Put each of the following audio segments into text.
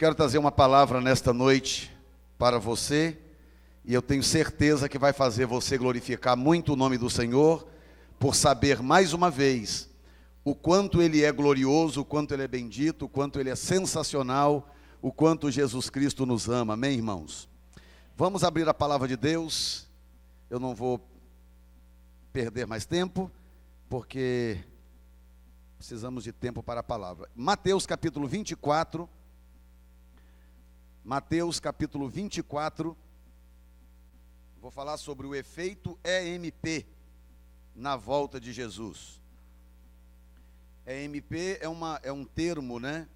quero trazer uma palavra nesta noite para você, e eu tenho certeza que vai fazer você glorificar muito o nome do Senhor, por saber mais uma vez o quanto Ele é glorioso, o quanto Ele é bendito, o quanto Ele é sensacional, o quanto Jesus Cristo nos ama, amém, irmãos? Vamos abrir a palavra de Deus. Eu não vou perder mais tempo, porque precisamos de tempo para a palavra. Mateus capítulo 24, vou falar sobre o efeito EMP na volta de Jesus. EMP é um termo, né,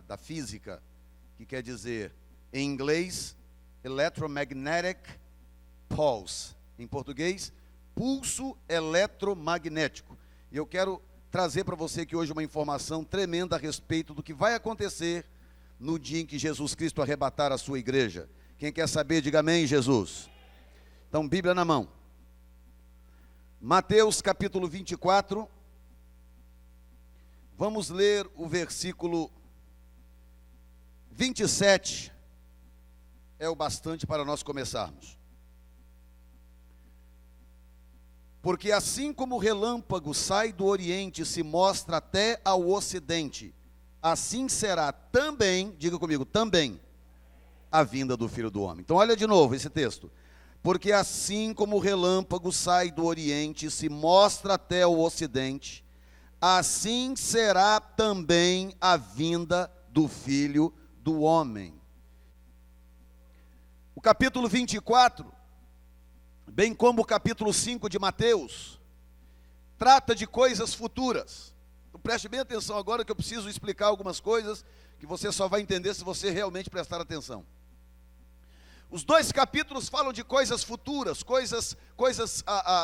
da física, que quer dizer, em inglês, Electromagnetic Pulse, em português, pulso eletromagnético. E eu quero trazer para você aqui hoje uma informação tremenda a respeito do que vai acontecer no dia em que Jesus Cristo arrebatar a sua igreja. Quem quer saber, diga amém, Jesus. Então, Bíblia na mão. Mateus capítulo 24. Vamos ler o versículo 27. É o bastante para nós começarmos. Porque assim como o relâmpago sai do oriente e se mostra até ao ocidente, assim será também, diga comigo, também, a vinda do Filho do Homem. Então olha de novo esse texto. Porque assim como o relâmpago sai do oriente e se mostra até o ocidente, assim será também a vinda do Filho do Homem. O capítulo 24, bem como o capítulo 5 de Mateus, trata de coisas futuras. Então, preste bem atenção agora, que eu preciso explicar algumas coisas que você só vai entender se você realmente prestar atenção. Os dois capítulos falam de coisas futuras, coisas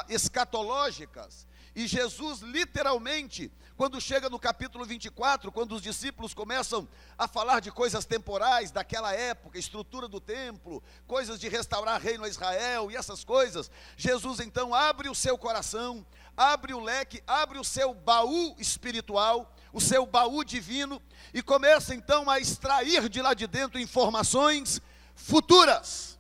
escatológicas. E Jesus, literalmente, quando chega no capítulo 24, quando os discípulos começam a falar de coisas temporais daquela época, estrutura do templo, coisas de restaurar reino a Israel e essas coisas, Jesus então abre o seu coração, abre o leque, abre o seu baú espiritual, o seu baú divino, e começa então a extrair de lá de dentro informações futuras.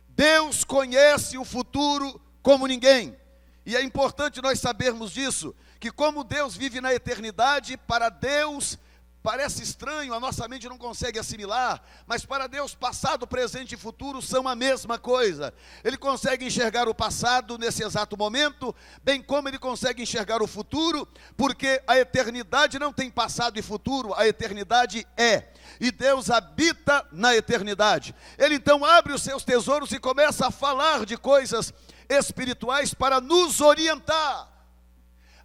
Deus conhece o futuro como ninguém. E é importante nós sabermos disso, que como Deus vive na eternidade, para Deus parece estranho, a nossa mente não consegue assimilar, mas para Deus passado, presente e futuro são a mesma coisa. Ele consegue enxergar o passado nesse exato momento, bem como ele consegue enxergar o futuro, porque a eternidade não tem passado e futuro, a eternidade é. E Deus habita na eternidade. Ele então abre os seus tesouros e começa a falar de coisas espirituais para nos orientar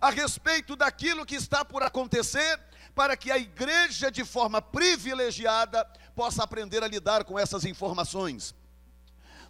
a respeito daquilo que está por acontecer, para que a igreja de forma privilegiada possa aprender a lidar com essas informações.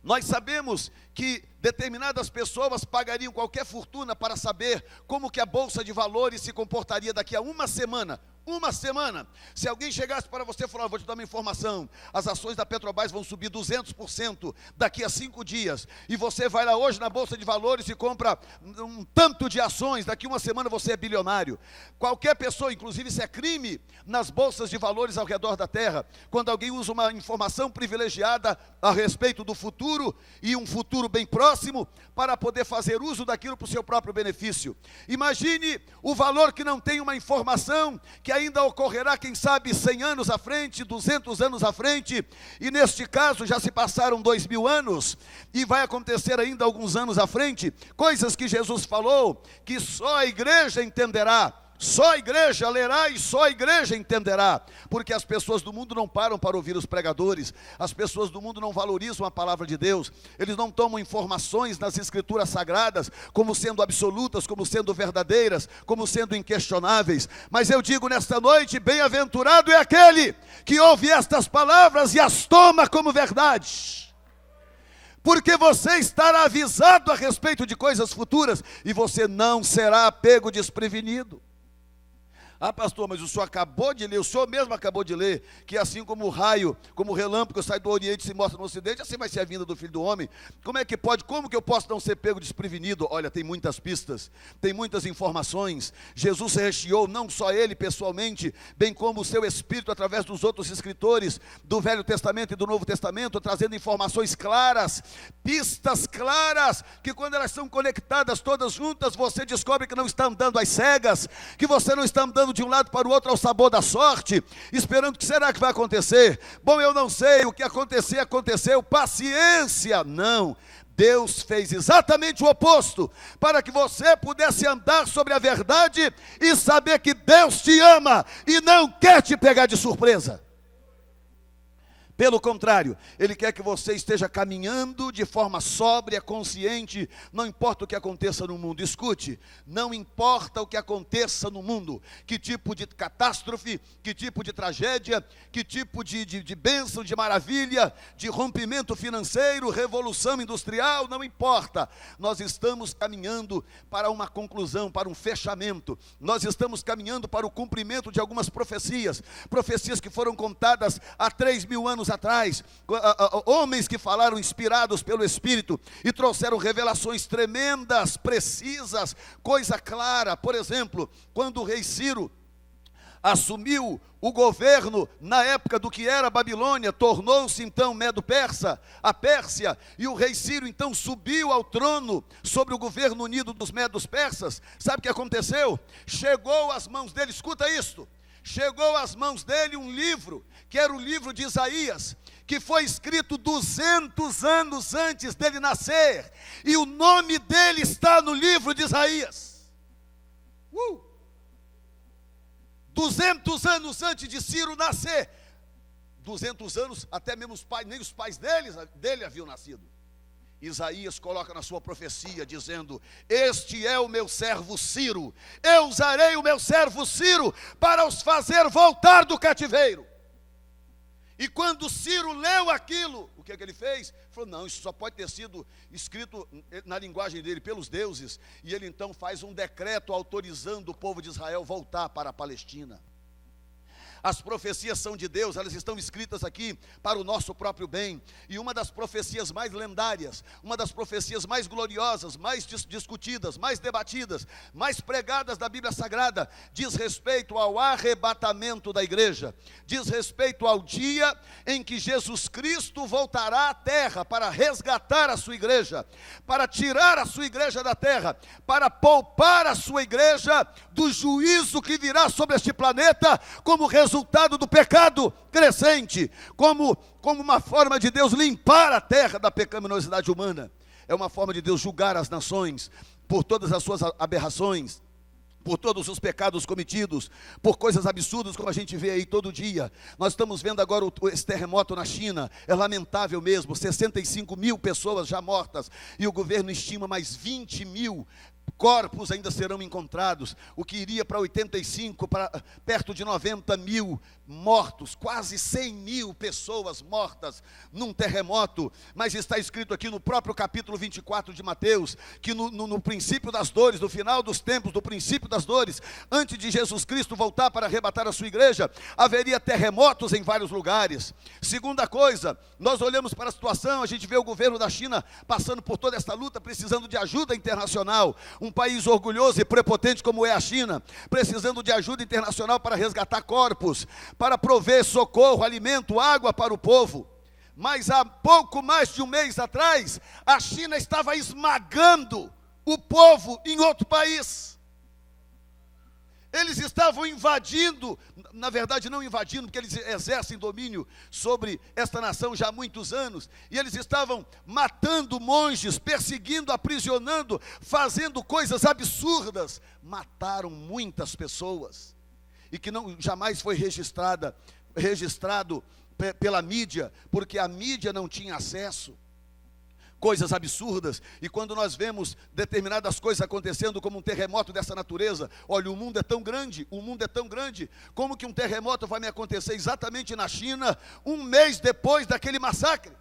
Nós sabemos que determinadas pessoas pagariam qualquer fortuna para saber como que a Bolsa de Valores se comportaria daqui a uma semana. Uma semana, se alguém chegasse para você e falar, vou te dar uma informação, as ações da Petrobras vão subir 200% daqui a 5 dias, e você vai lá hoje na Bolsa de Valores e compra um tanto de ações, daqui uma semana você é bilionário. Qualquer pessoa, inclusive isso é crime nas bolsas de valores ao redor da terra, quando alguém usa uma informação privilegiada a respeito do futuro, e um futuro bem próximo, para poder fazer uso daquilo para o seu próprio benefício. Imagine o valor que não tem uma informação, que ainda ocorrerá, quem sabe, 100 anos à frente, 200 anos à frente, e neste caso já se passaram 2000 anos, e vai acontecer ainda alguns anos à frente, coisas que Jesus falou, que só a igreja entenderá, só a igreja lerá e só a igreja entenderá, porque as pessoas do mundo não param para ouvir os pregadores, as pessoas do mundo não valorizam a palavra de Deus, eles não tomam informações nas escrituras sagradas, como sendo absolutas, como sendo verdadeiras, como sendo inquestionáveis. Mas eu digo nesta noite, bem-aventurado é aquele que ouve estas palavras e as toma como verdade, porque você estará avisado a respeito de coisas futuras, e você não será pego desprevenido. Ah, pastor, mas o senhor acabou de ler, o senhor mesmo acabou de ler, que assim como o raio, como o relâmpago sai do Oriente e se mostra no Ocidente, assim vai ser a vinda do Filho do Homem. Como é que pode, como que eu posso não ser pego desprevenido? Olha, tem muitas pistas, tem muitas informações. Jesus recheou, não só ele pessoalmente, bem como o seu Espírito através dos outros escritores do Velho Testamento e do Novo Testamento, trazendo informações claras, pistas claras, que quando elas são conectadas todas juntas, você descobre que não está andando às cegas, que você não está andando de um lado para o outro ao sabor da sorte, esperando o que será que vai acontecer. Bom, eu não sei, o que acontecer, aconteceu, paciência. Não, Deus fez exatamente o oposto, para que você pudesse andar sobre a verdade e saber que Deus te ama e não quer te pegar de surpresa. Pelo contrário, Ele quer que você esteja caminhando de forma sóbria, consciente, não importa o que aconteça no mundo. Escute, não importa o que aconteça no mundo, que tipo de catástrofe, que tipo de tragédia, que tipo de bênção, de maravilha, de rompimento financeiro, revolução industrial, não importa. Nós estamos caminhando para uma conclusão, para um fechamento. Nós estamos caminhando para o cumprimento de algumas profecias que foram contadas há 3.000 anos atrás, homens que falaram inspirados pelo Espírito e trouxeram revelações tremendas, precisas, coisa clara. Por exemplo, quando o rei Ciro assumiu o governo na época do que era Babilônia, tornou-se então Medo-Persa, a Pérsia, e o rei Ciro então subiu ao trono sobre o governo unido dos Medos-Persas. Sabe o que aconteceu? Chegou às mãos dele, escuta isto, chegou às mãos dele um livro, que era o livro de Isaías, que foi escrito 200 anos antes dele nascer, e o nome dele está no livro de Isaías. 200 anos antes de Ciro nascer, 200 anos, até mesmo nem os pais dele haviam nascido. Isaías coloca na sua profecia, dizendo: este é o meu servo Ciro, eu usarei o meu servo Ciro para os fazer voltar do cativeiro. E quando Ciro leu aquilo, o que é que ele fez? Falou: não, isso só pode ter sido escrito na linguagem dele, pelos deuses. E ele então faz um decreto autorizando o povo de Israel voltar para a Palestina. As profecias são de Deus, elas estão escritas aqui para o nosso próprio bem. E uma das profecias mais lendárias, uma das profecias mais gloriosas, mais discutidas, mais debatidas, mais pregadas da Bíblia Sagrada, diz respeito ao arrebatamento da igreja, diz respeito ao dia em que Jesus Cristo voltará à terra para resgatar a sua igreja, para tirar a sua igreja da terra, para poupar a sua igreja do juízo que virá sobre este planeta como resultado do pecado crescente, como uma forma de Deus limpar a terra da pecaminosidade humana. É uma forma de Deus julgar as nações por todas as suas aberrações, por todos os pecados cometidos, por coisas absurdas como a gente vê aí todo dia. Nós estamos vendo agora esse terremoto na China, é lamentável mesmo, 65 mil pessoas já mortas, e o governo estima mais 20 mil corpos ainda serão encontrados, o que iria para 85, para perto de 90 mil mortos, quase 100 mil pessoas mortas num terremoto. Mas está escrito aqui no próprio capítulo 24 de Mateus, que no princípio das dores, no final dos tempos, do princípio das dores, antes de Jesus Cristo voltar para arrebatar a sua igreja, haveria terremotos em vários lugares. Segunda coisa, nós olhamos para a situação, a gente vê o governo da China passando por toda esta luta, precisando de ajuda internacional. Um país orgulhoso e prepotente como é a China, precisando de ajuda internacional para resgatar corpos, para prover socorro, alimento, água para o povo. Mas há pouco mais de um mês atrás, a China estava esmagando o povo em outro país. Eles estavam invadindo, na verdade não invadindo, porque eles exercem domínio sobre esta nação já há muitos anos, e eles estavam matando monges, perseguindo, aprisionando, fazendo coisas absurdas. Mataram muitas pessoas, e que jamais foi registrado pela mídia, porque a mídia não tinha acesso. Coisas absurdas. E quando nós vemos determinadas coisas acontecendo, como um terremoto dessa natureza, olha, o mundo é tão grande, como que um terremoto vai me acontecer exatamente na China, um mês depois daquele massacre?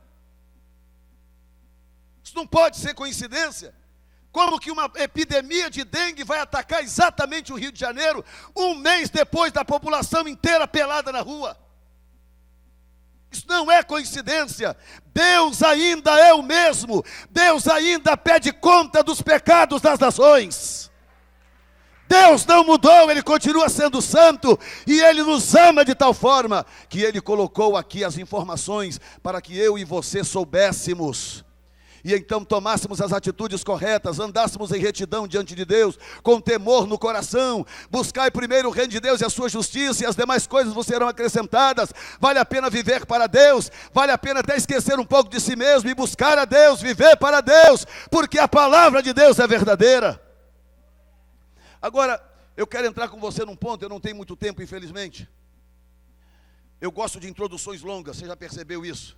Isso não pode ser coincidência. Como que uma epidemia de dengue vai atacar exatamente o Rio de Janeiro, um mês depois da população inteira pelada na rua? Isso não é coincidência. Deus ainda é o mesmo. Deus ainda pede conta dos pecados das nações. Deus não mudou, Ele continua sendo santo, e Ele nos ama de tal forma, que Ele colocou aqui as informações, para que eu e você soubéssemos, e então tomássemos as atitudes corretas, andássemos em retidão diante de Deus, com temor no coração. Buscai primeiro o reino de Deus e a sua justiça, e as demais coisas vos serão acrescentadas. Vale a pena viver para Deus, vale a pena até esquecer um pouco de si mesmo, e buscar a Deus, viver para Deus, porque a palavra de Deus é verdadeira. Agora, eu quero entrar com você num ponto, eu não tenho muito tempo, infelizmente. Eu gosto de introduções longas, você já percebeu isso.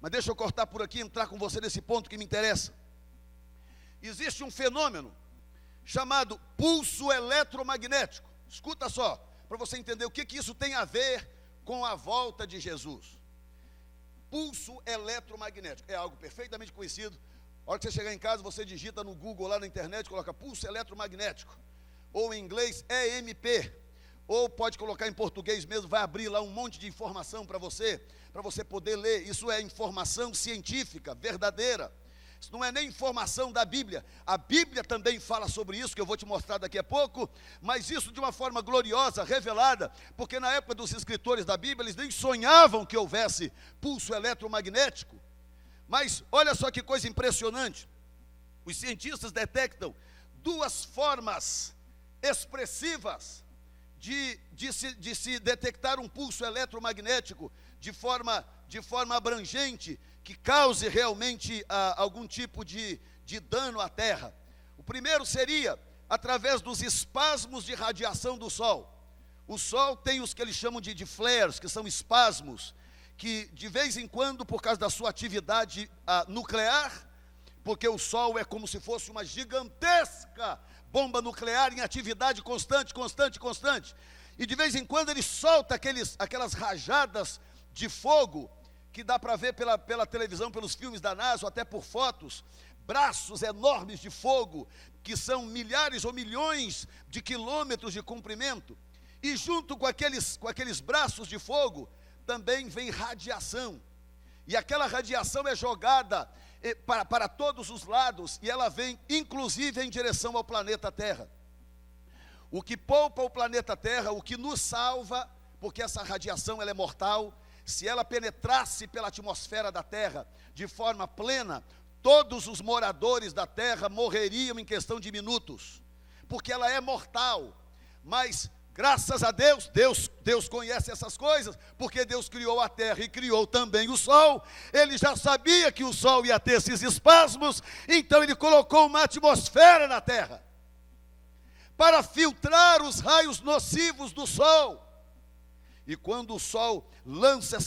Mas deixa eu cortar por aqui e entrar com você nesse ponto que me interessa. Existe um fenômeno chamado pulso eletromagnético. Escuta só, para você entender o que isso tem a ver com a volta de Jesus. Pulso eletromagnético, é algo perfeitamente conhecido. A hora que você chegar em casa, você digita no Google, lá na internet, coloca pulso eletromagnético. Ou em inglês, EMP, ou pode colocar em português mesmo, vai abrir lá um monte de informação para você poder ler. Isso é informação científica, verdadeira. Isso não é nem informação da Bíblia. A Bíblia também fala sobre isso, que eu vou te mostrar daqui a pouco, mas isso de uma forma gloriosa, revelada, porque na época dos escritores da Bíblia, eles nem sonhavam que houvesse pulso eletromagnético. Mas olha só que coisa impressionante. Os cientistas detectam duas formas expressivas de se detectar um pulso eletromagnético de forma abrangente, que cause realmente algum tipo de dano à Terra. O primeiro seria através dos espasmos de radiação do Sol. O Sol tem os que eles chamam de flares, que são espasmos, que de vez em quando, por causa da sua atividade nuclear, porque o Sol é como se fosse uma gigantesca bomba nuclear em atividade constante, e de vez em quando ele solta aquelas rajadas de fogo, que dá para ver pela televisão, pelos filmes da NASA, ou até por fotos, braços enormes de fogo, que são milhares ou milhões de quilômetros de comprimento, e junto com aqueles braços de fogo, também vem radiação, e aquela radiação é jogada para todos os lados, e ela vem inclusive em direção ao planeta Terra. O que poupa o planeta Terra, o que nos salva, porque essa radiação ela é mortal, se ela penetrasse pela atmosfera da Terra de forma plena, todos os moradores da Terra morreriam em questão de minutos, porque ela é mortal. Mas graças a Deus conhece essas coisas, porque Deus criou a terra e criou também o sol. Ele já sabia que o sol ia ter esses espasmos, então ele colocou uma atmosfera na terra, para filtrar os raios nocivos do sol. E quando o sol lança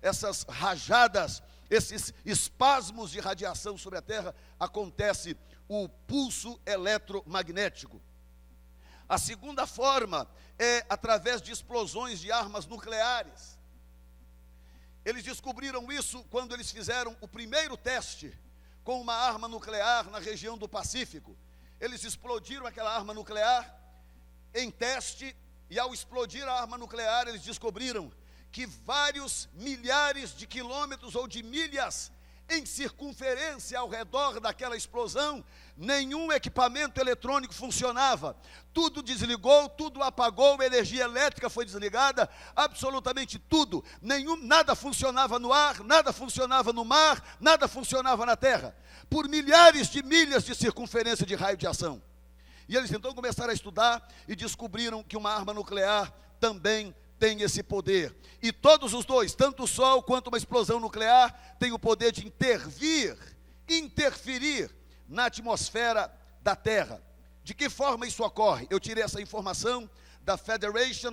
essas rajadas, esses espasmos de radiação sobre a terra, acontece o pulso eletromagnético. A segunda forma é através de explosões de armas nucleares. Eles descobriram isso quando eles fizeram o primeiro teste com uma arma nuclear na região do Pacífico. Eles explodiram aquela arma nuclear em teste, e ao explodir a arma nuclear, eles descobriram que vários milhares de quilômetros ou de milhas em circunferência ao redor daquela explosão, nenhum equipamento eletrônico funcionava. Tudo desligou, tudo apagou, a energia elétrica foi desligada, absolutamente tudo. Nada funcionava no ar, nada funcionava no mar, nada funcionava na terra, por milhares de milhas de circunferência de raio de ação. E eles então começaram a estudar e descobriram que uma arma nuclear também tem esse poder. E todos os dois, tanto o Sol quanto uma explosão nuclear, têm o poder de interferir na atmosfera da Terra. De que forma isso ocorre? Eu tirei essa informação da Federation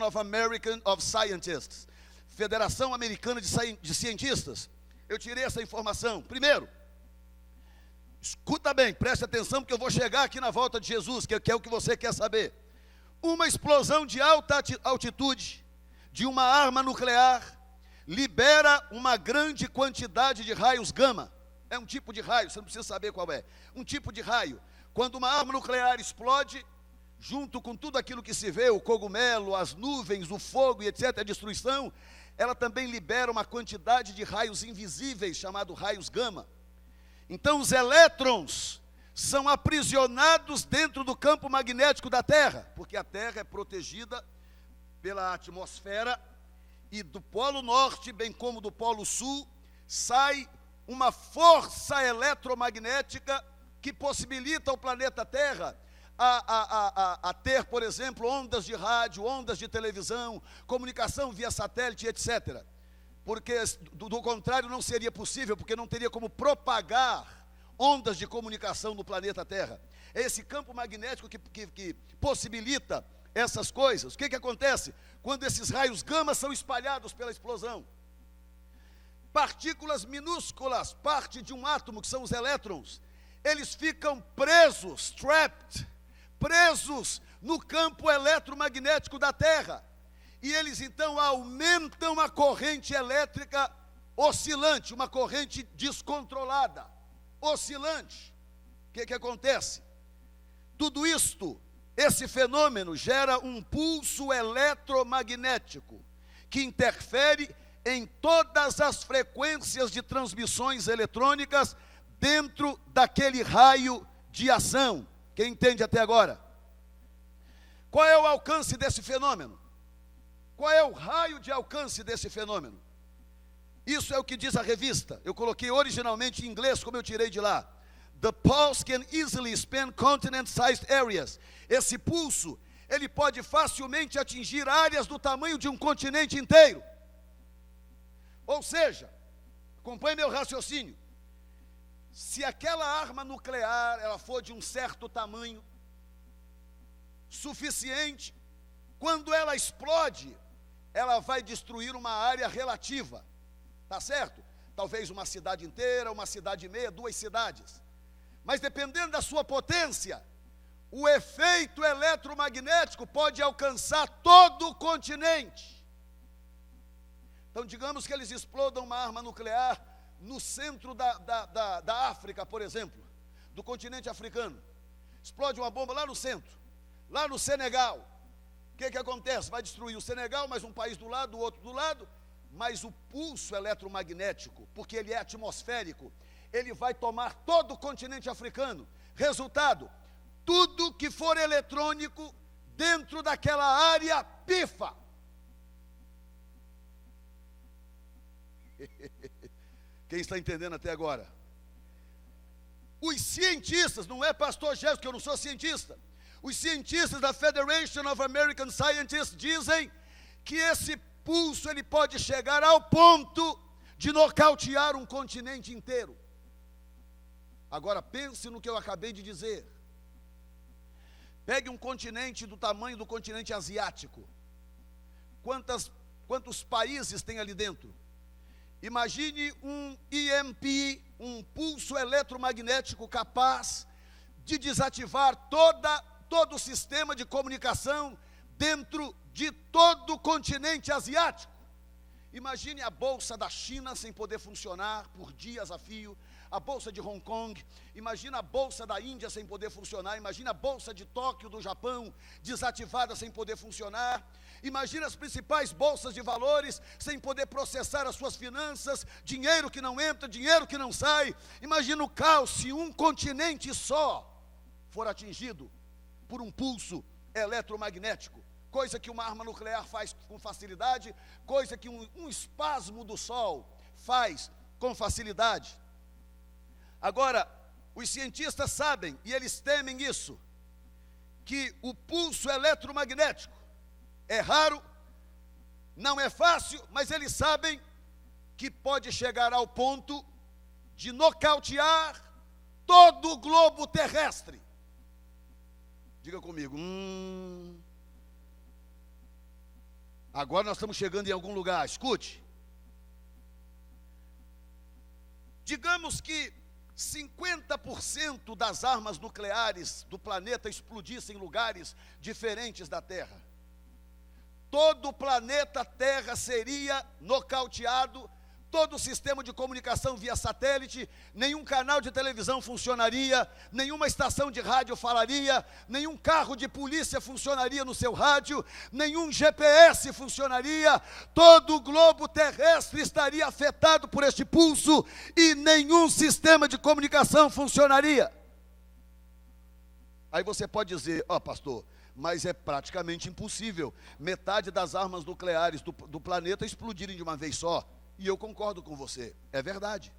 of Scientists, Federação Americana de Cientistas. Eu tirei essa informação. Primeiro, escuta bem, preste atenção, porque eu vou chegar aqui na volta de Jesus, que é o que você quer saber. Uma explosão de alta altitude de uma arma nuclear libera uma grande quantidade de raios gama. É um tipo de raio, você não precisa saber qual é. Um tipo de raio. Quando uma arma nuclear explode, junto com tudo aquilo que se vê, o cogumelo, as nuvens, o fogo e etc., a destruição, ela também libera uma quantidade de raios invisíveis, chamados raios gama. Então os elétrons são aprisionados dentro do campo magnético da Terra, porque a Terra é protegida pela atmosfera, e do Polo Norte, bem como do Polo Sul, sai uma força eletromagnética que possibilita ao planeta Terra a ter, por exemplo, ondas de rádio, ondas de televisão, comunicação via satélite, etc. Porque, do contrário, não seria possível, porque não teria como propagar ondas de comunicação no planeta Terra. É esse campo magnético que possibilita essas coisas. O que acontece quando esses raios gama são espalhados pela explosão? Partículas minúsculas, parte de um átomo, que são os elétrons, eles ficam presos, presos no campo eletromagnético da Terra. E eles então aumentam a corrente elétrica oscilante, uma corrente descontrolada, oscilante. O que acontece? Tudo isto, esse fenômeno gera um pulso eletromagnético que interfere em todas as frequências de transmissões eletrônicas dentro daquele raio de ação. Quem entende até agora? Qual é o alcance desse fenômeno? Qual é o raio de alcance desse fenômeno? Isso é o que diz a revista. Eu coloquei originalmente em inglês, como eu tirei de lá. The pulse can easily span continent-sized areas. Esse pulso, ele pode facilmente atingir áreas do tamanho de um continente inteiro. Ou seja, acompanhe meu raciocínio. Se aquela arma nuclear, ela for de um certo tamanho, suficiente, quando ela explode, ela vai destruir uma área relativa, tá certo? Talvez uma cidade inteira, uma cidade e meia, 2 cidades. Mas dependendo da sua potência, o efeito eletromagnético pode alcançar todo o continente. Então, digamos que eles explodam uma arma nuclear no centro da África, por exemplo, do continente africano. Explode uma bomba lá no centro, lá no Senegal. O que acontece? Vai destruir o Senegal, mais um país do lado, o outro do lado, mas o pulso eletromagnético, porque ele é atmosférico, ele vai tomar todo o continente africano. Resultado, tudo que for eletrônico dentro daquela área pifa. Quem está entendendo até agora? Os cientistas, não é pastor Jéssico, que eu não sou cientista, os cientistas da Federation of American Scientists dizem que esse pulso ele pode chegar ao ponto de nocautear um continente inteiro. Agora pense no que eu acabei de dizer. Pegue um continente do tamanho do continente asiático. Quantos países tem ali dentro? Imagine um EMP, um pulso eletromagnético capaz de desativar todo o sistema de comunicação dentro de todo o continente asiático. Imagine a bolsa da China sem poder funcionar por dias a fio, a bolsa de Hong Kong, imagina a bolsa da Índia sem poder funcionar, imagina a bolsa de Tóquio do Japão desativada sem poder funcionar, imagina as principais bolsas de valores sem poder processar as suas finanças, dinheiro que não entra, dinheiro que não sai. Imagina o caos se um continente só for atingido por um pulso eletromagnético, coisa que uma arma nuclear faz com facilidade, coisa que um espasmo do Sol faz com facilidade. Agora, os cientistas sabem, e eles temem isso, que o pulso eletromagnético é raro, não é fácil, mas eles sabem que pode chegar ao ponto de nocautear todo o globo terrestre. Diga comigo, agora nós estamos chegando em algum lugar, escute. Digamos que 50% das armas nucleares do planeta explodissem em lugares diferentes da Terra. Todo o planeta Terra seria nocauteado todo o sistema de comunicação via satélite, nenhum canal de televisão funcionaria, nenhuma estação de rádio falaria, nenhum carro de polícia funcionaria no seu rádio, nenhum GPS funcionaria, todo o globo terrestre estaria afetado por este pulso e nenhum sistema de comunicação funcionaria. Aí você pode dizer, pastor, mas é praticamente impossível metade das armas nucleares do planeta explodirem de uma vez só. E eu concordo com você, é verdade.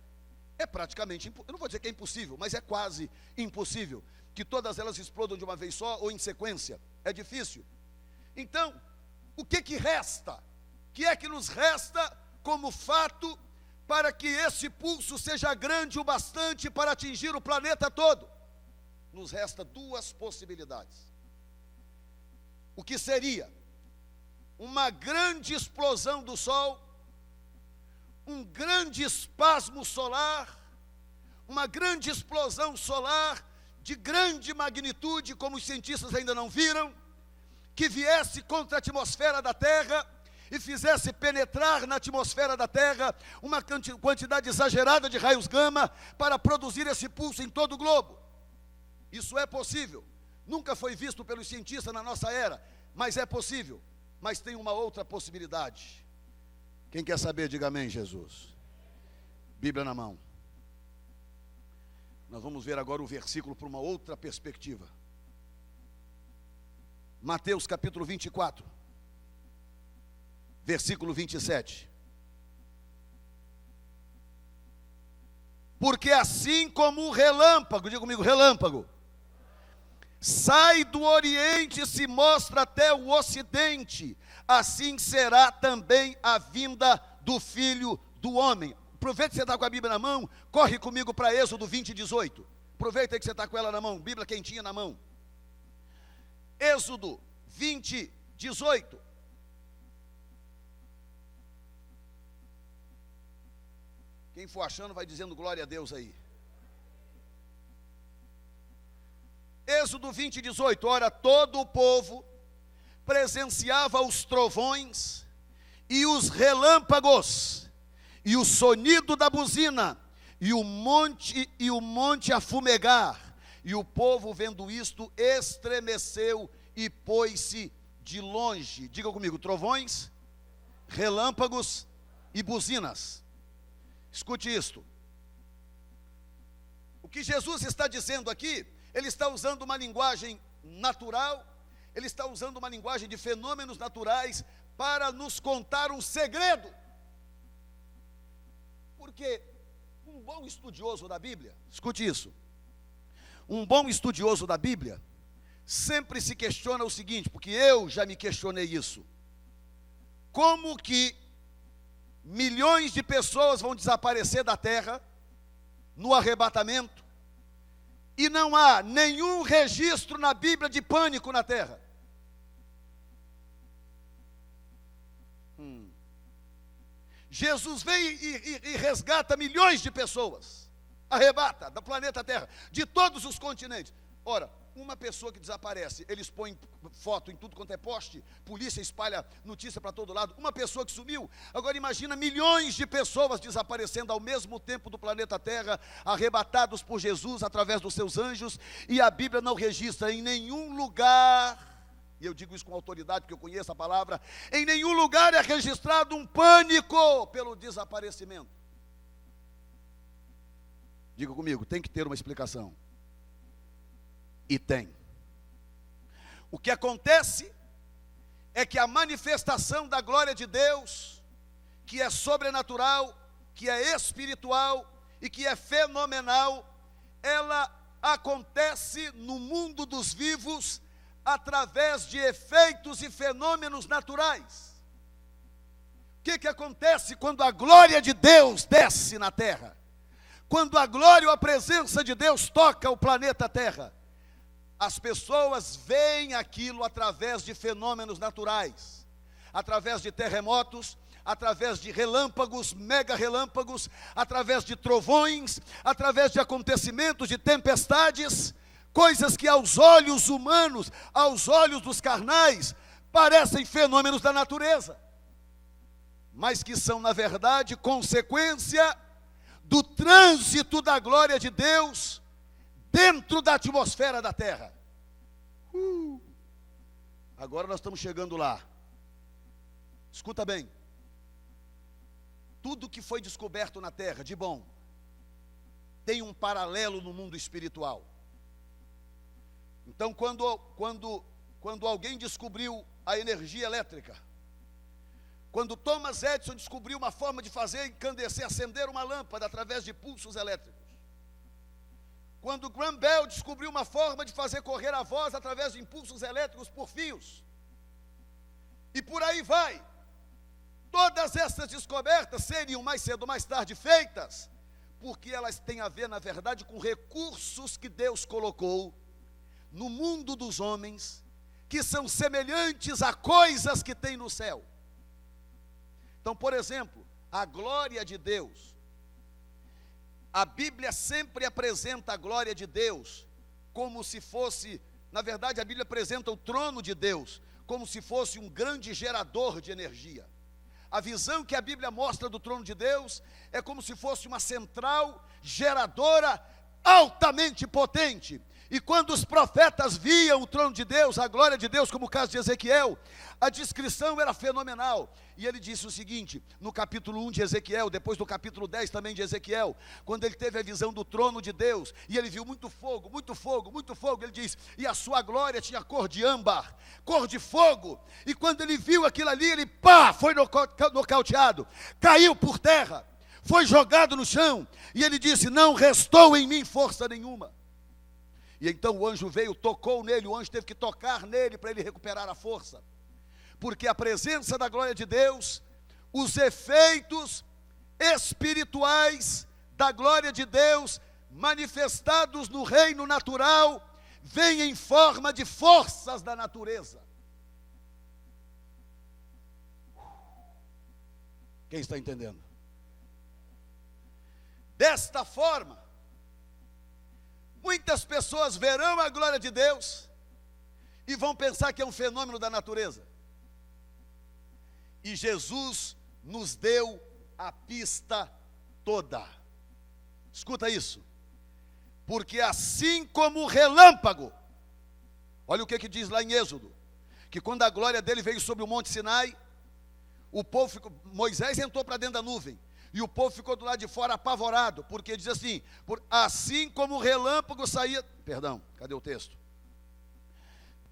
É praticamente, eu não vou dizer que é impossível, mas é quase impossível que todas elas explodam de uma vez só ou em sequência. É difícil. Então, o que resta? O que é que nos resta como fato para que esse pulso seja grande o bastante para atingir o planeta todo? Nos resta duas possibilidades. O que seria? Uma grande explosão do Sol, um grande espasmo solar, uma grande explosão solar de grande magnitude, como os cientistas ainda não viram, que viesse contra a atmosfera da Terra e fizesse penetrar na atmosfera da Terra uma quantidade exagerada de raios gama para produzir esse pulso em todo o globo. Isso é possível. Nunca foi visto pelos cientistas na nossa era, mas é possível. Mas tem uma outra possibilidade. Quem quer saber, diga amém, Jesus. Bíblia na mão. Nós vamos ver agora o versículo por uma outra perspectiva. Mateus capítulo 24, versículo 27. Porque assim como o relâmpago, diga comigo, relâmpago, sai do Oriente e se mostra até o Ocidente, assim será também a vinda do Filho do Homem. Aproveita que você está com a Bíblia na mão, corre comigo para Êxodo 20, 18. Aproveita que você está com ela na mão, Bíblia quentinha na mão. Êxodo 20, 18. Quem for achando vai dizendo glória a Deus aí. Êxodo 20, 18, ora, todo o povo presenciava os trovões e os relâmpagos e o sonido da buzina e o monte a fumegar, e o povo vendo isto estremeceu e pôs-se de longe. Diga comigo, trovões, relâmpagos e buzinas. Escute isto. O que Jesus está dizendo aqui, ele está usando uma linguagem natural, ele está usando uma linguagem de fenômenos naturais para nos contar um segredo. Porque um bom estudioso da Bíblia, escute isso, um bom estudioso da Bíblia sempre se questiona o seguinte, porque eu já me questionei isso: como que milhões de pessoas vão desaparecer da terra no arrebatamento e não há nenhum registro na Bíblia de pânico na terra? Jesus vem e resgata milhões de pessoas, arrebata do planeta Terra, de todos os continentes. Ora, uma pessoa que desaparece, eles põem foto em tudo quanto é poste, polícia espalha notícia para todo lado, uma pessoa que sumiu. Agora imagina milhões de pessoas desaparecendo ao mesmo tempo do planeta Terra, arrebatados por Jesus através dos seus anjos, e a Bíblia não registra em nenhum lugar, e eu digo isso com autoridade porque eu conheço a palavra, em nenhum lugar é registrado um pânico pelo desaparecimento. Diga comigo, tem que ter uma explicação. E tem. O que acontece é que a manifestação da glória de Deus, que é sobrenatural, que é espiritual e que é fenomenal, ela acontece no mundo dos vivos através de efeitos e fenômenos naturais. O que acontece quando a glória de Deus desce na terra? Quando a glória ou a presença de Deus toca o planeta Terra, as pessoas veem aquilo através de fenômenos naturais, através de terremotos, através de relâmpagos, mega relâmpagos, através de trovões, através de acontecimentos, de tempestades, coisas que aos olhos humanos, aos olhos dos carnais, parecem fenômenos da natureza. mas que são, na verdade, consequência do trânsito da glória de Deus dentro da atmosfera da terra. Agora nós estamos chegando lá. Escuta bem. Tudo que foi descoberto na terra de bom tem um paralelo no mundo espiritual. Então, quando alguém descobriu a energia elétrica, quando Thomas Edison descobriu uma forma de fazer incandescer, acender uma lâmpada através de pulsos elétricos, quando Graham Bell descobriu uma forma de fazer correr a voz através de impulsos elétricos por fios, e por aí vai, todas essas descobertas seriam mais cedo ou mais tarde feitas, porque elas têm a ver, na verdade, com recursos que Deus colocou no mundo dos homens, que são semelhantes a coisas que tem no céu. Então, por exemplo, a glória de Deus. A Bíblia sempre apresenta a glória de Deus como se fosse, na verdade, a Bíblia apresenta o trono de Deus como se fosse um grande gerador de energia. A visão que a Bíblia mostra do trono de Deus é como se fosse uma central geradora altamente potente. E quando os profetas viam o trono de Deus, a glória de Deus, como o caso de Ezequiel, a descrição era fenomenal. E ele disse o seguinte, no capítulo 1 de Ezequiel, depois do capítulo 10 também de Ezequiel, quando ele teve a visão do trono de Deus, e ele viu muito fogo, muito fogo, muito fogo, ele diz, e a sua glória tinha cor de âmbar, cor de fogo, e quando ele viu aquilo ali, ele foi nocauteado, caiu por terra, foi jogado no chão, e ele disse, não restou em mim força nenhuma. E então o anjo veio, tocou nele, o anjo teve que tocar nele para ele recuperar a força. Porque a presença da glória de Deus, os efeitos espirituais da glória de Deus, manifestados no reino natural, vêm em forma de forças da natureza. Quem está entendendo? Desta forma, muitas pessoas verão a glória de Deus e vão pensar que é um fenômeno da natureza. E Jesus nos deu a pista toda. Escuta isso. Porque assim como o relâmpago, olha o que diz lá em Êxodo, que quando a glória dele veio sobre o Monte Sinai, Moisés entrou para dentro da nuvem. E o povo ficou do lado de fora apavorado, porque diz assim, assim como o relâmpago saía... Perdão, cadê o texto?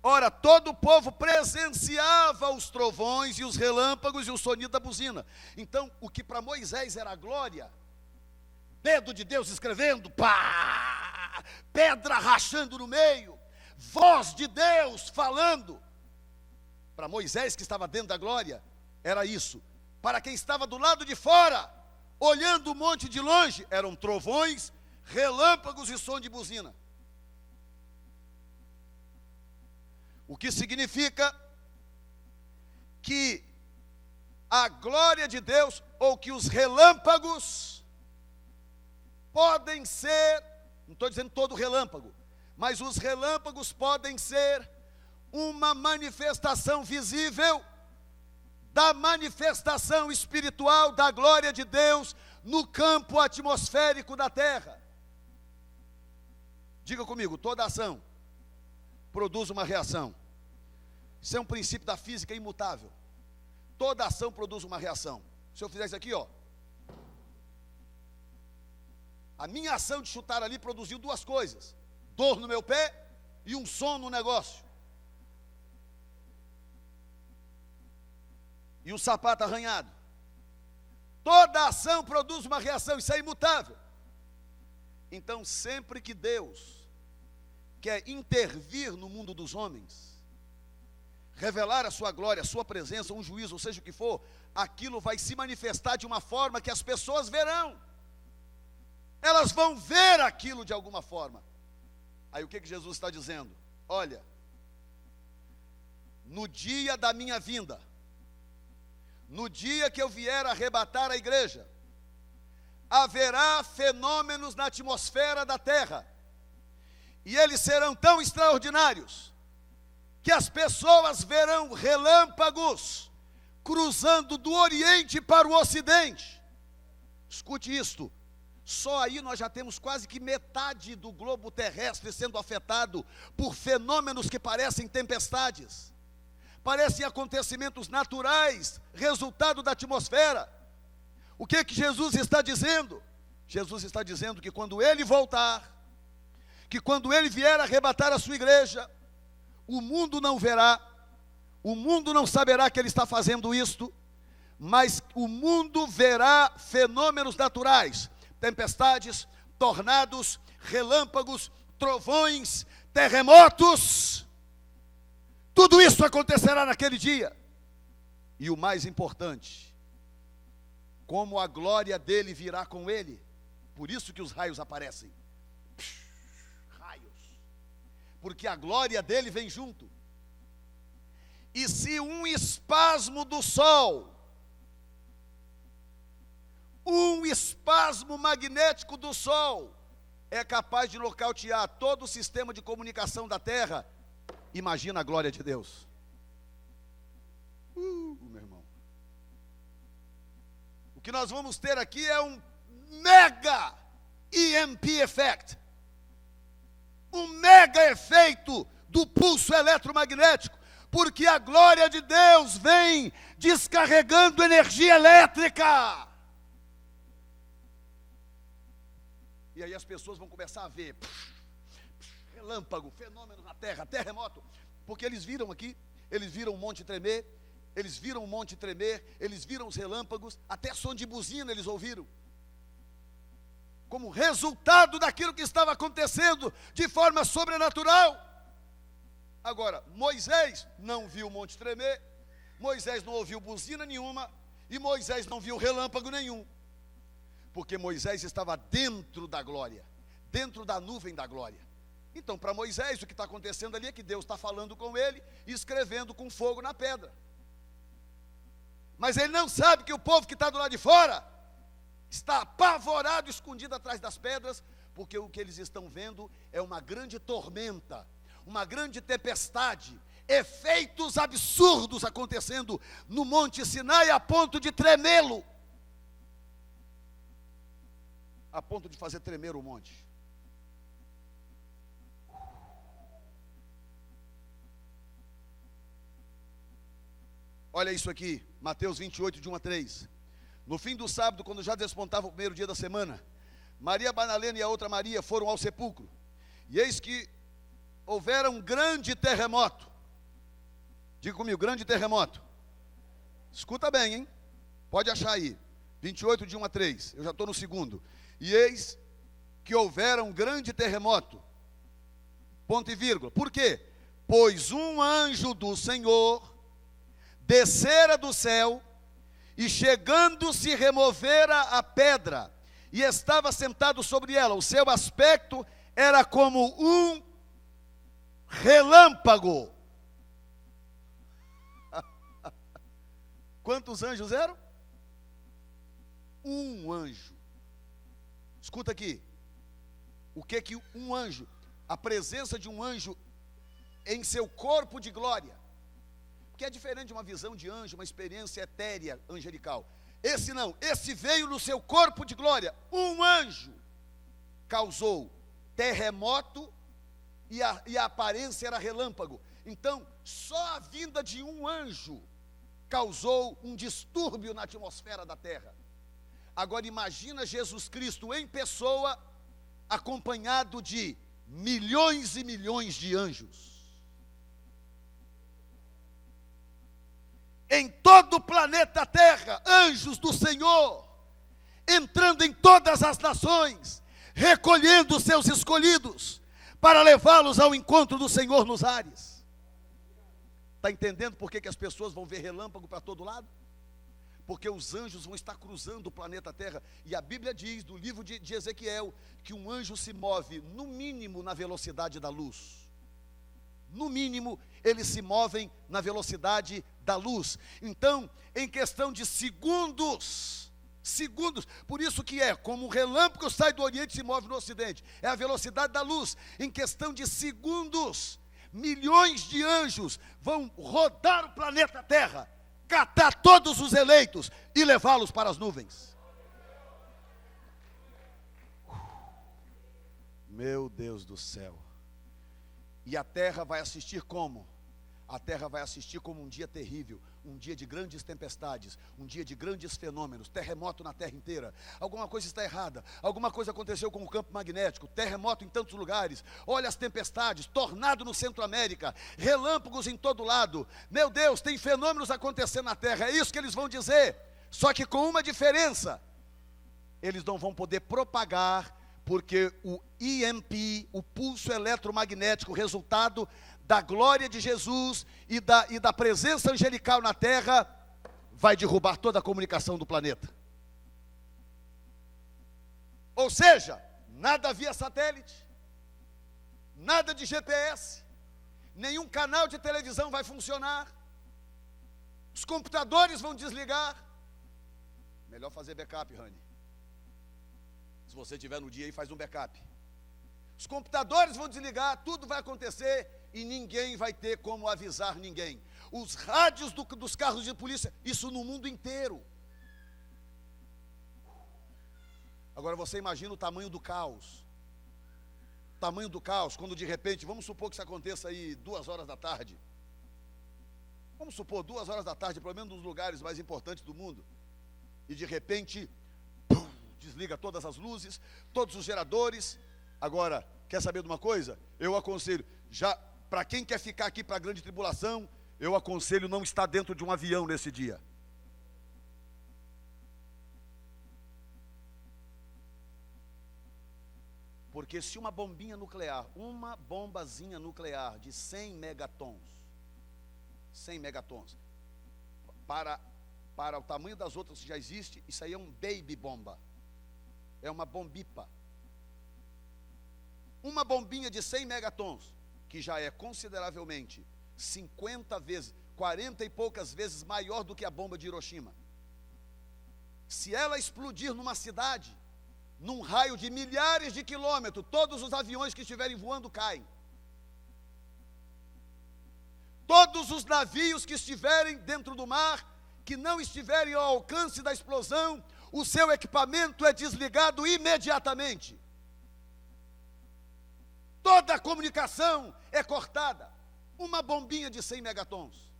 Ora, todo o povo presenciava os trovões e os relâmpagos e o sonido da buzina. Então, o que para Moisés era glória, dedo de Deus escrevendo, pá, pedra rachando no meio, voz de Deus falando. Para Moisés, que estava dentro da glória, era isso. Para quem estava do lado de fora, olhando o monte de longe, eram trovões, relâmpagos e som de buzina. O que significa que a glória de Deus, ou que os relâmpagos, podem ser, não estou dizendo todo relâmpago, mas os relâmpagos podem ser uma manifestação visível da manifestação espiritual da glória de Deus no campo atmosférico da terra. Diga comigo, toda ação produz uma reação. Isso é um princípio da física imutável. Toda ação produz uma reação. Se eu fizer isso aqui, ó, a minha ação de chutar ali produziu duas coisas: dor no meu pé e um som no negócio. E um sapato arranhado. Toda ação produz uma reação, isso é imutável. Então, sempre que Deus quer intervir no mundo dos homens, revelar a sua glória, a sua presença, um juízo, ou seja o que for, aquilo vai se manifestar de uma forma que as pessoas verão. Elas vão ver aquilo de alguma forma. Aí o que Jesus está dizendo? Olha, no dia da minha vinda, no dia que eu vier arrebatar a igreja, haverá fenômenos na atmosfera da terra, e eles serão tão extraordinários, que as pessoas verão relâmpagos, cruzando do Oriente para o Ocidente. Escute isto, só aí nós já temos quase que metade do globo terrestre sendo afetado por fenômenos que parecem tempestades, parecem acontecimentos naturais, resultado da atmosfera. O que Jesus está dizendo? Jesus está dizendo que quando Ele voltar, que quando Ele vier arrebatar a sua igreja, o mundo não verá, o mundo não saberá que Ele está fazendo isto, mas o mundo verá fenômenos naturais, tempestades, tornados, relâmpagos, trovões, terremotos. Tudo isso acontecerá naquele dia. E o mais importante, como a glória dele virá com ele. Por isso que os raios aparecem. Raios. Porque a glória dele vem junto. E se um espasmo do sol, um espasmo magnético do sol é capaz de nocautear todo o sistema de comunicação da Terra, imagina a glória de Deus. Meu irmão. O que nós vamos ter aqui é um mega EMP effect, um mega efeito do pulso eletromagnético, porque a glória de Deus vem descarregando energia elétrica. E aí as pessoas vão começar a ver relâmpago, fenômeno na terra, terremoto, porque eles viram aqui, eles viram o monte tremer, eles viram os relâmpagos, até som de buzina eles ouviram, como resultado daquilo que estava acontecendo de forma sobrenatural. Agora, Moisés não viu o monte tremer, Moisés não ouviu buzina nenhuma, e Moisés não viu relâmpago nenhum, porque Moisés estava dentro da glória, dentro da nuvem da glória. Então, para Moisés, o que está acontecendo ali é que Deus está falando com ele e escrevendo com fogo na pedra. Mas ele não sabe que o povo que está do lado de fora está apavorado, escondido atrás das pedras, porque o que eles estão vendo é uma grande tormenta, uma grande tempestade, efeitos absurdos acontecendo no Monte Sinai a ponto de tremê-lo, a ponto de fazer tremer o monte. Olha isso aqui, Mateus 28, de 1 a 3. No fim do sábado, quando já despontava o primeiro dia da semana, Maria Madalena e a outra Maria foram ao sepulcro. E eis que houvera um grande terremoto. Diga comigo, grande terremoto. Escuta bem, hein? Pode achar aí. 28, de 1 a 3. Eu já estou no segundo. E eis que houvera um grande terremoto. Ponto e vírgula. Por quê? Pois um anjo do Senhor descera do céu e chegando-se removera a pedra e estava sentado sobre ela. O seu aspecto era como um relâmpago. Quantos anjos eram? Um anjo. Escuta aqui, o que um anjo, a presença de um anjo em seu corpo de glória, que é diferente de uma visão de anjo, uma experiência etérea, angelical. Esse não, esse veio no seu corpo de glória. Um anjo causou terremoto e a aparência era relâmpago. Então, só a vinda de um anjo causou um distúrbio na atmosfera da terra. Agora imagina Jesus Cristo em pessoa, acompanhado de milhões e milhões de anjos. Em todo o planeta Terra, anjos do Senhor, entrando em todas as nações, recolhendo os seus escolhidos, para levá-los ao encontro do Senhor nos ares. Está entendendo por que as pessoas vão ver relâmpago para todo lado? Porque os anjos vão estar cruzando o planeta Terra. E a Bíblia diz, do livro de Ezequiel, que um anjo se move, no mínimo, na velocidade da luz. No mínimo, eles se movem na velocidade da luz. Então, em questão de segundos, por isso que é, como um relâmpago sai do Oriente e se move no Ocidente, é a velocidade da luz. Em questão de segundos, milhões de anjos vão rodar o planeta Terra, catar todos os eleitos e levá-los para as nuvens. Meu Deus do céu. E a terra vai assistir como? A terra vai assistir como um dia terrível, um dia de grandes tempestades, um dia de grandes fenômenos, terremoto na terra inteira. Alguma coisa está errada, alguma coisa aconteceu com o campo magnético, terremoto em tantos lugares. Olha as tempestades, tornado no Centro-América, relâmpagos em todo lado. Meu Deus, tem fenômenos acontecendo na terra, é isso que eles vão dizer. Só que com uma diferença: eles não vão poder propagar, porque o EMP, o pulso eletromagnético, resultado da glória de Jesus e da presença angelical na terra, vai derrubar toda a comunicação do planeta. Ou seja, nada via satélite, nada de GPS, nenhum canal de televisão vai funcionar, os computadores vão desligar. Melhor fazer backup, Rani. Se você estiver no dia aí, faz um backup. Os computadores vão desligar, tudo vai acontecer e ninguém vai ter como avisar ninguém. Os rádios dos carros de polícia, isso no mundo inteiro. Agora você imagina o tamanho do caos. O tamanho do caos, quando de repente, vamos supor que isso aconteça aí 2 horas da tarde. Vamos supor, 2 horas da tarde, pelo menos nos lugares mais importantes do mundo. E de repente, pum, desliga todas as luzes, todos os geradores. Agora, quer saber de uma coisa? Eu aconselho, já para quem quer ficar aqui para a grande tribulação, eu aconselho não estar dentro de um avião nesse dia. Porque se uma bombinha nuclear, uma bombazinha nuclear de 100 megatons, para o tamanho das outras que já existe, isso aí é um baby bomba, é uma bombipa. Uma bombinha de 100 megatons, que já é consideravelmente 50 vezes, 40 e poucas vezes maior do que a bomba de Hiroshima. Se ela explodir numa cidade, num raio de milhares de quilômetros, todos os aviões que estiverem voando caem. Todos os navios que estiverem dentro do mar, que não estiverem ao alcance da explosão, o seu equipamento é desligado imediatamente. Toda a comunicação é cortada. Uma bombinha de 100 megatons.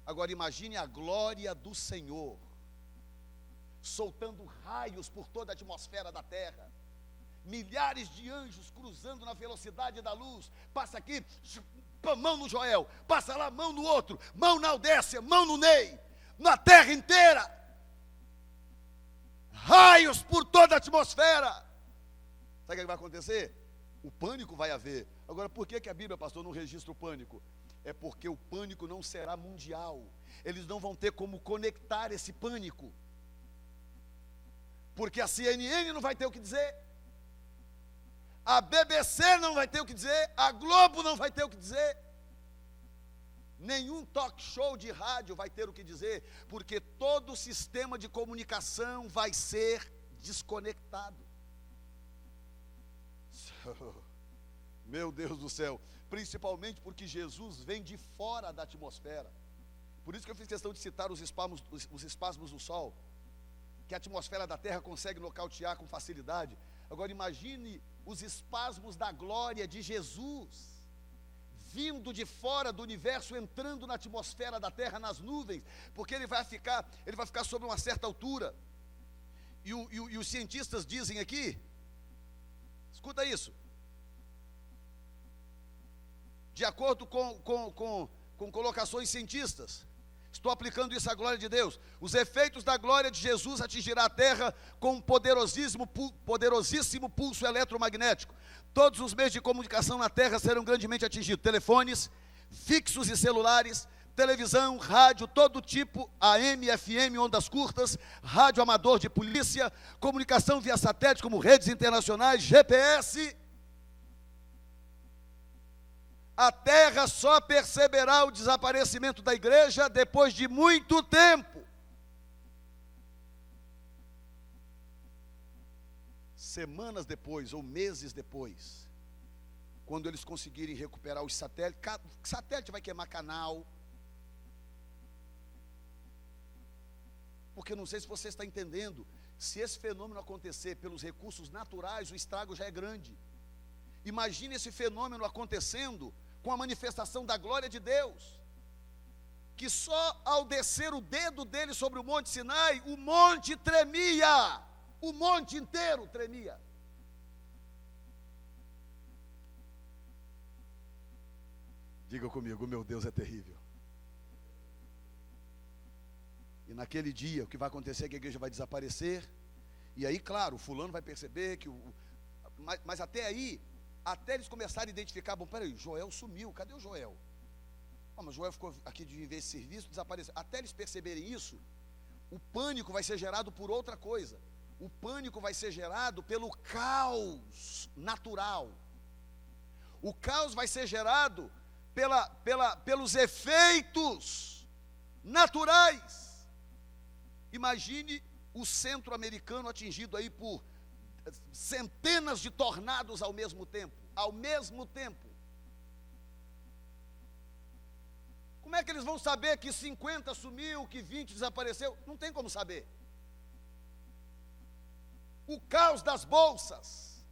Agora imagine a glória do Senhor, soltando raios por toda a atmosfera da terra. Milhares de anjos cruzando na velocidade da luz. Passa aqui, mão no Joel. Passa lá, mão no outro. Mão na Aldécia, mão no Ney. Na terra inteira. Raios por toda a atmosfera. Sabe o que vai acontecer? O pânico vai haver. Agora, por que a Bíblia, pastor, não registra o pânico? É porque o pânico não será mundial. Eles não vão ter como conectar esse pânico. Porque a CNN não vai ter o que dizer. A BBC não vai ter o que dizer. A Globo não vai ter o que dizer. Nenhum talk show de rádio vai ter o que dizer. Porque todo o sistema de comunicação vai ser desconectado. Meu Deus do céu, principalmente porque Jesus vem de fora da atmosfera. Por isso que eu fiz questão de citar os espasmos do Sol, que a atmosfera da Terra consegue nocautear com facilidade. Agora imagine os espasmos da glória de Jesus, vindo de fora do universo, entrando na atmosfera da Terra, nas nuvens, porque ele vai ficar sobre uma certa altura. E os cientistas dizem aqui, escuta isso, de acordo com colocações cientistas, estou aplicando isso à glória de Deus, os efeitos da glória de Jesus atingirá a terra com um poderosíssimo pulso eletromagnético. Todos os meios de comunicação na terra serão grandemente atingidos, telefones, fixos e celulares, televisão, rádio, todo tipo, AM, FM, ondas curtas, rádio amador de polícia, comunicação via satélite como redes internacionais, GPS. A terra só perceberá o desaparecimento da igreja depois de muito tempo. Semanas depois ou meses depois, quando eles conseguirem recuperar os satélites, satélite vai queimar canal, Porque não sei se você está entendendo, se esse fenômeno acontecer pelos recursos naturais, o estrago já é grande. Imagine esse fenômeno acontecendo com a manifestação da glória de Deus, que só ao descer o dedo dele sobre o Monte Sinai, o monte tremia, o monte inteiro tremia. Diga comigo, meu Deus é terrível. E naquele dia, o que vai acontecer é que a igreja vai desaparecer, e aí, claro, o fulano vai perceber que mas até aí, até eles começarem a identificar, bom, peraí, Joel sumiu, cadê o Joel? Mas Joel ficou aqui de ver esse serviço, desapareceu. Até eles perceberem isso, o pânico vai ser gerado por outra coisa. O pânico vai ser gerado pelo caos natural. O caos vai ser gerado pelos efeitos naturais. Imagine o centro-americano atingido aí por centenas de tornados ao mesmo tempo. Como é que eles vão saber que 50 sumiu, que 20 desapareceu? Não tem como saber. O caos das bolsas,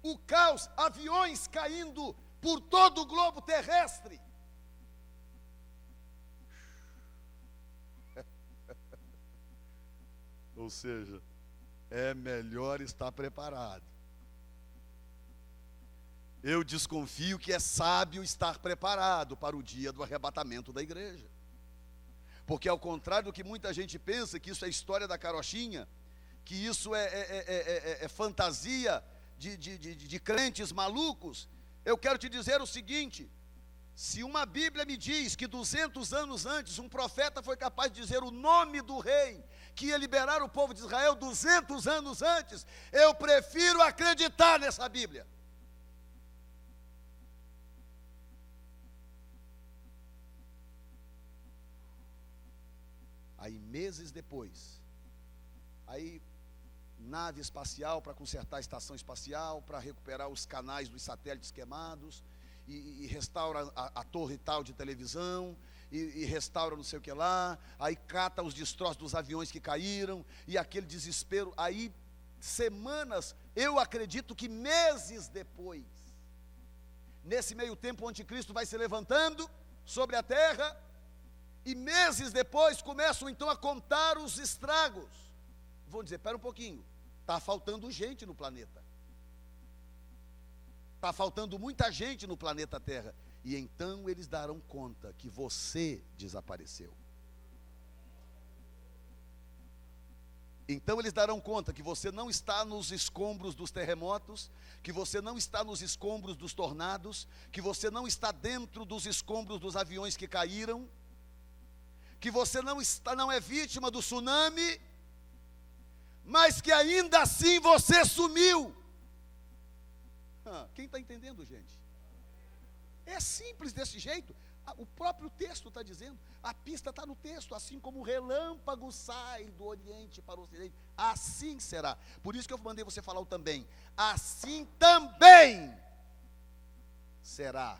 o caos, aviões caindo por todo o globo terrestre. Ou seja, é melhor estar preparado. Eu desconfio que é sábio estar preparado para o dia do arrebatamento da igreja. Porque ao contrário do que muita gente pensa, que isso é história da carochinha, que isso é fantasia de crentes malucos, eu quero te dizer o seguinte: se uma Bíblia me diz que 200 anos antes um profeta foi capaz de dizer o nome do rei que ia liberar o povo de Israel 200 anos antes, eu prefiro acreditar nessa Bíblia. Aí meses depois, aí nave espacial para consertar a estação espacial, para recuperar os canais dos satélites queimados, e restaura a torre tal de televisão, e restaura não sei o que lá, aí cata os destroços dos aviões que caíram, e aquele desespero, aí semanas, eu acredito que meses depois, nesse meio tempo o anticristo vai se levantando sobre a terra, e meses depois começam então a contar os estragos. Vão dizer, espera um pouquinho, está faltando gente no planeta. Está faltando muita gente no planeta Terra. E então eles darão conta que você desapareceu. Então eles darão conta que você não está nos escombros dos terremotos, que você não está nos escombros dos tornados, que você não está dentro dos escombros dos aviões que caíram, que você não é vítima do tsunami, mas que ainda assim você sumiu. Quem está entendendo, gente? É simples desse jeito. O próprio texto está dizendo, a pista está no texto, assim como o relâmpago sai do oriente para o ocidente, assim será. Por isso que eu mandei você falar o também. Assim também será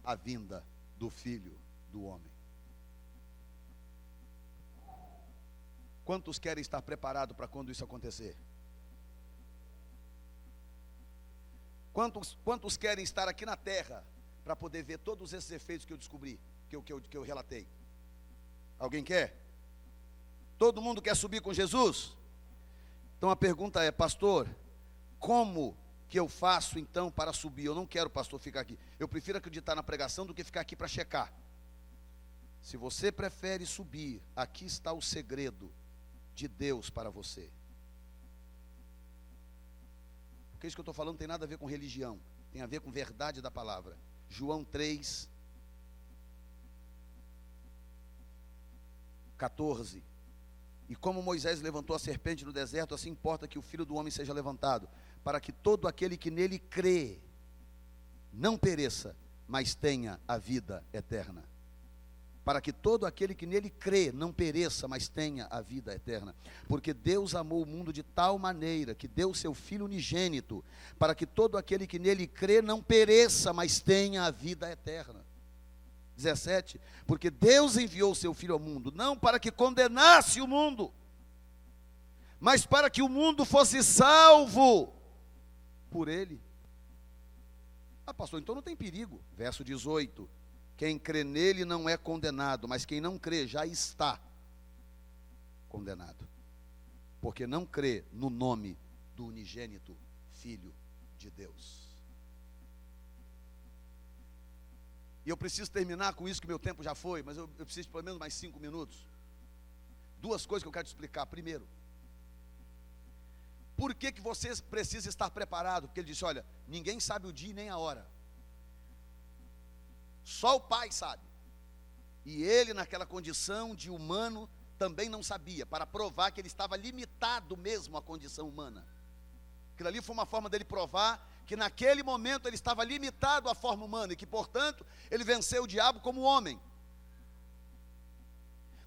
a vinda do Filho do Homem. Quantos querem estar preparados para quando isso acontecer? Quantos querem estar aqui na terra para poder ver todos esses efeitos que eu descobri, que eu relatei? Alguém quer? Todo mundo quer subir com Jesus? Então a pergunta é, pastor, como que eu faço então para subir? Eu não quero, pastor, ficar aqui. Eu prefiro acreditar na pregação do que ficar aqui para checar. Se você prefere subir, aqui está o segredo de Deus para você. Porque isso que eu estou falando não tem nada a ver com religião, tem a ver com verdade da palavra. João 3, 14. E como Moisés levantou a serpente no deserto, assim importa que o Filho do Homem seja levantado, para que todo aquele que nele crê não pereça, mas tenha a vida eterna. Para que todo aquele que nele crê não pereça, mas tenha a vida eterna. Porque Deus amou o mundo de tal maneira que deu o seu Filho unigênito, para que todo aquele que nele crê não pereça, mas tenha a vida eterna. 17, porque Deus enviou o seu Filho ao mundo, não para que condenasse o mundo, mas para que o mundo fosse salvo por ele. Ah, pastor, então não tem perigo. Verso 18, quem crê nele não é condenado, mas quem não crê já está condenado, porque não crê no nome do unigênito Filho de Deus. E eu preciso terminar com isso, que meu tempo já foi, mas eu preciso de pelo menos mais 5 minutos. Duas coisas que eu quero te explicar. Primeiro, por que você precisa estar preparado? Porque ele disse, olha, ninguém sabe o dia e nem a hora. Só o Pai sabe. E ele, naquela condição de humano, também não sabia, para provar que ele estava limitado mesmo à condição humana. Aquilo ali foi uma forma dele provar que naquele momento ele estava limitado à forma humana e que, portanto, ele venceu o diabo como homem.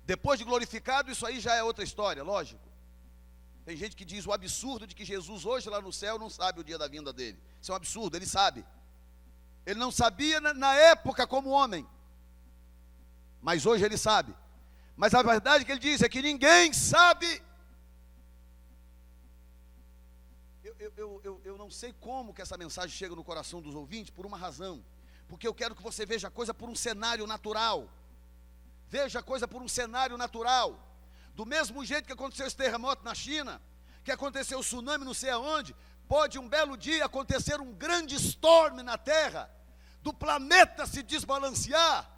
Depois de glorificado, isso aí já é outra história, lógico. Tem gente que diz o absurdo de que Jesus hoje lá no céu não sabe o dia da vinda dele. Isso é um absurdo, ele sabe. Ele não sabia na época como homem, mas hoje ele sabe. Mas a verdade que ele diz é que ninguém sabe. Eu não sei como que essa mensagem chega no coração dos ouvintes, por uma razão. Porque eu quero que você veja a coisa por um cenário natural. Veja a coisa por um cenário natural. Do mesmo jeito que aconteceu esse terremoto na China, que aconteceu o tsunami não sei aonde, pode um belo dia acontecer um grande storm na Terra, do planeta se desbalancear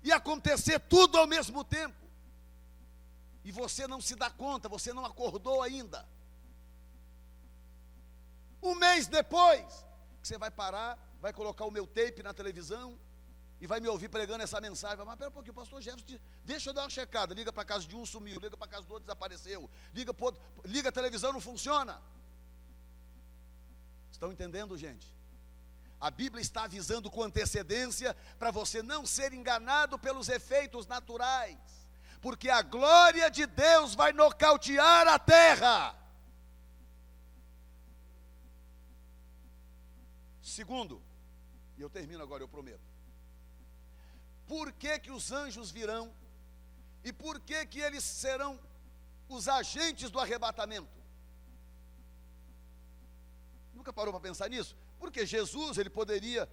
e acontecer tudo ao mesmo tempo. E você não se dá conta, você não acordou ainda. Um mês depois, que você vai parar, vai colocar o meu tape na televisão e vai me ouvir pregando essa mensagem. Vai, mas pera um pouquinho, pastor Jefferson, deixa eu dar uma checada. Liga para a casa de um, sumiu. Liga para a casa do outro, desapareceu. Liga a televisão, não funciona. Estão entendendo, gente? A Bíblia está avisando com antecedência para você não ser enganado pelos efeitos naturais, porque a glória de Deus vai nocautear a terra. Segundo, e eu termino agora, eu prometo. Por que que os anjos virão? E por que que eles serão os agentes do arrebatamento? Nunca parou para pensar nisso? Porque Jesus, ele poderia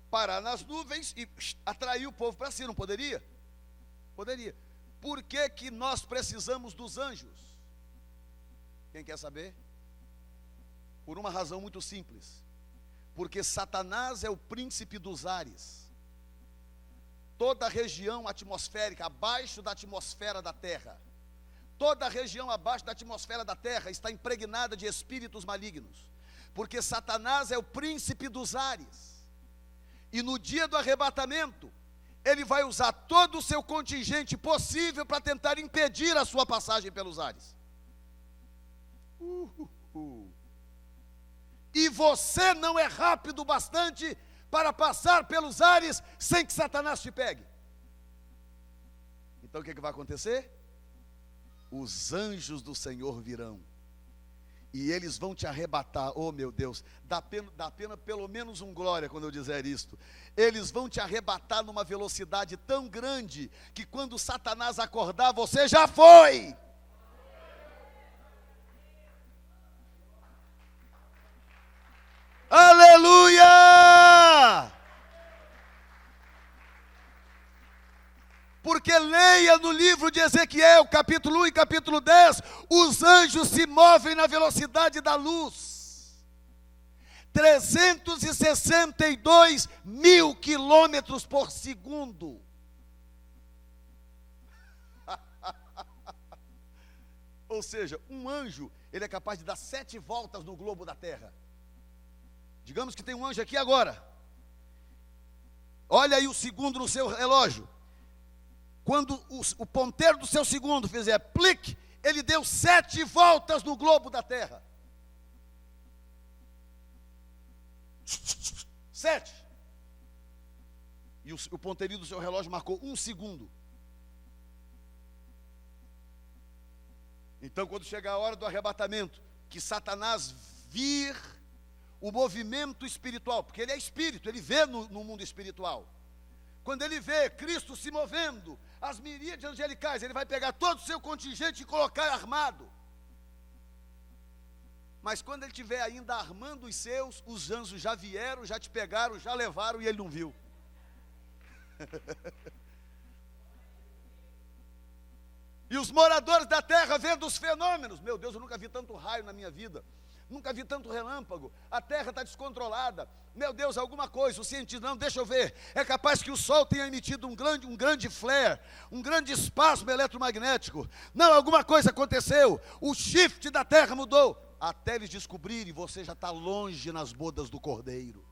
parar nas nuvens e atrair o povo para si, não poderia? Poderia. Por que que nós precisamos dos anjos? Quem quer saber? Por uma razão muito simples. Porque Satanás é o príncipe dos ares. Toda a região atmosférica, abaixo da atmosfera da terra, toda a região abaixo da atmosfera da terra está impregnada de espíritos malignos. Porque Satanás é o príncipe dos ares. E no dia do arrebatamento, ele vai usar todo o seu contingente possível para tentar impedir a sua passagem pelos ares. E você não é rápido bastante para passar pelos ares sem que Satanás te pegue. Então o que vai acontecer? Os anjos do Senhor virão e eles vão te arrebatar. Oh meu Deus, dá pena pelo menos um glória quando eu dizer isto. Eles vão te arrebatar numa velocidade tão grande que quando Satanás acordar, você já foi. Aleluia! Porque leia no livro de Ezequiel, capítulo 1 e capítulo 10, os anjos se movem na velocidade da luz. 362 mil quilômetros por segundo. Ou seja, um anjo, ele é capaz de dar 7 voltas no globo da terra. Digamos que tem um anjo aqui agora. Olha aí o segundo no seu relógio. Quando o ponteiro do seu segundo fizer plique, ele deu 7 voltas no globo da terra. 7. E o ponteirinho do seu relógio marcou 1 segundo. Então, quando chegar a hora do arrebatamento, que Satanás vir o movimento espiritual, porque ele é espírito, ele vê no mundo espiritual. quando ele vê Cristo se movendo, as miríades angelicais, ele vai pegar todo o seu contingente e colocar armado. Mas quando ele estiver ainda armando os seus, os anjos já vieram, já te pegaram, já levaram e ele não viu. E os moradores da terra vendo os fenômenos. Meu Deus, eu nunca vi tanto raio na minha vida. Nunca vi tanto relâmpago. A terra está descontrolada. Meu Deus, alguma coisa. O cientista, não, deixa eu ver. É capaz que o Sol tenha emitido um grande flare, um grande espasmo eletromagnético. Não, alguma coisa aconteceu. O shift da terra mudou. Até eles descobrirem, você já está longe nas bodas do Cordeiro.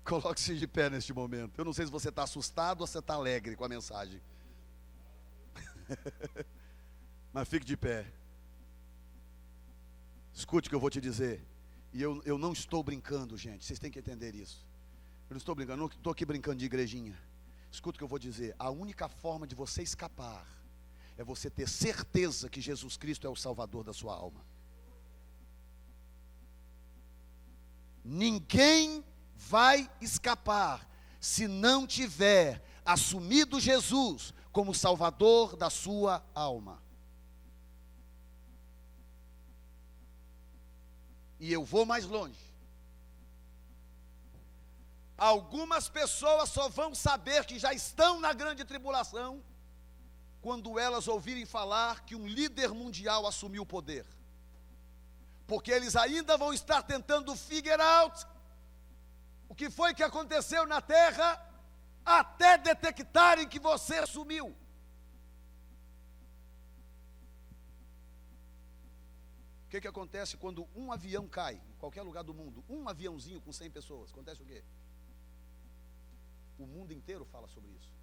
Coloque-se de pé neste momento. Eu não sei se você está assustado ou se você está alegre com a mensagem. Mas fique de pé. Escute o que eu vou te dizer. E eu não estou brincando, gente. Vocês têm que entender isso. Eu não estou brincando, não estou aqui brincando de igrejinha. Escute o que eu vou dizer. A única forma de você escapar é você ter certeza que Jesus Cristo é o Salvador da sua alma. Ninguém vai escapar se não tiver assumido Jesus como Salvador da sua alma. E eu vou mais longe. Algumas pessoas só vão saber que já estão na grande tribulação quando elas ouvirem falar que um líder mundial assumiu o poder. Porque eles ainda vão estar tentando figure out o que foi que aconteceu na terra até detectarem que você assumiu. O que acontece quando um avião cai, em qualquer lugar do mundo, um aviãozinho com 100 pessoas, acontece o quê? O mundo inteiro fala sobre isso.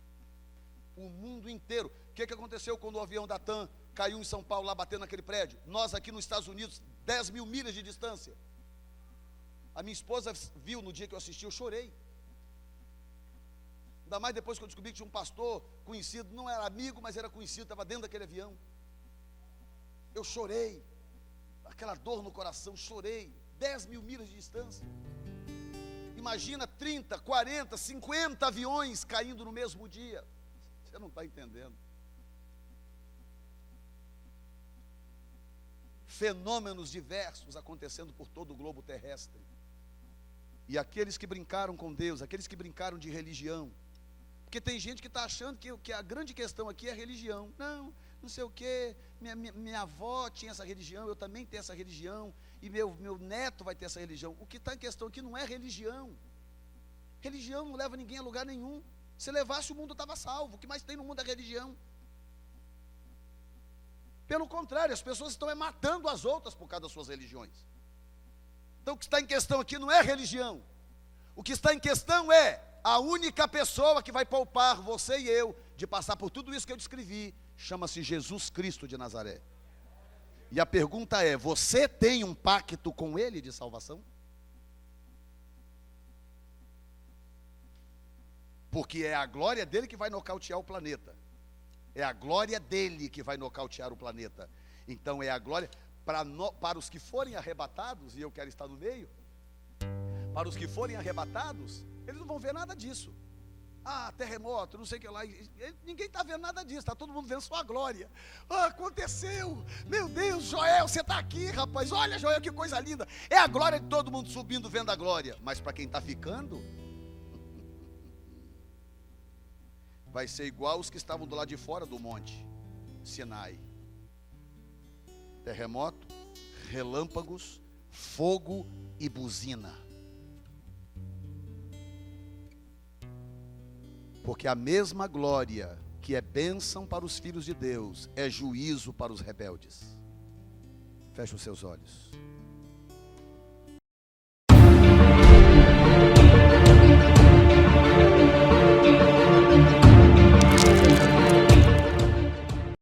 O mundo inteiro. O que aconteceu quando o avião da TAM caiu em São Paulo, lá batendo naquele prédio? Nós aqui nos Estados Unidos, 10 mil milhas de distância. A minha esposa viu no dia que eu assisti, eu chorei. Ainda mais depois que eu descobri que tinha um pastor conhecido, não era amigo, mas era conhecido, estava dentro daquele avião. Eu chorei. Aquela dor no coração, chorei. 10 mil milhas de distância. Imagina 30, 40, 50 aviões caindo no mesmo dia. Você não está entendendo. Fenômenos diversos acontecendo por todo o globo terrestre. E aqueles que brincaram com Deus, aqueles que brincaram de religião. Porque tem gente que está achando que a grande questão aqui é religião. Não sei o quê, minha avó tinha essa religião, eu também tenho essa religião, e meu neto vai ter essa religião. O que está em questão aqui não é religião. Religião não leva ninguém a lugar nenhum. Se levasse, o mundo estava salvo. O que mais tem no mundo é religião. Pelo contrário, as pessoas estão matando as outras por causa das suas religiões. Então o que está em questão aqui não é religião. O que está em questão é a única pessoa que vai poupar você e eu de passar por tudo isso que eu descrevi. Chama-se Jesus Cristo de Nazaré. E a pergunta é, você tem um pacto com Ele de salvação? Porque é a glória dele que vai nocautear o planeta. É a glória dele que vai nocautear o planeta. Então é a glória para os que forem arrebatados, e eu quero estar no meio. Para os que forem arrebatados, eles não vão ver nada disso. Terremoto, não sei o que lá. Ninguém está vendo nada disso, está todo mundo vendo só a glória. Aconteceu, meu Deus, Joel, você está aqui, rapaz. Olha, Joel, que coisa linda. É a glória de todo mundo subindo, vendo a glória. Mas para quem está ficando, vai ser igual os que estavam do lado de fora do monte Sinai. Terremoto, relâmpagos, fogo e buzina. Porque a mesma glória que é bênção para os filhos de Deus é juízo para os rebeldes. Feche os seus olhos.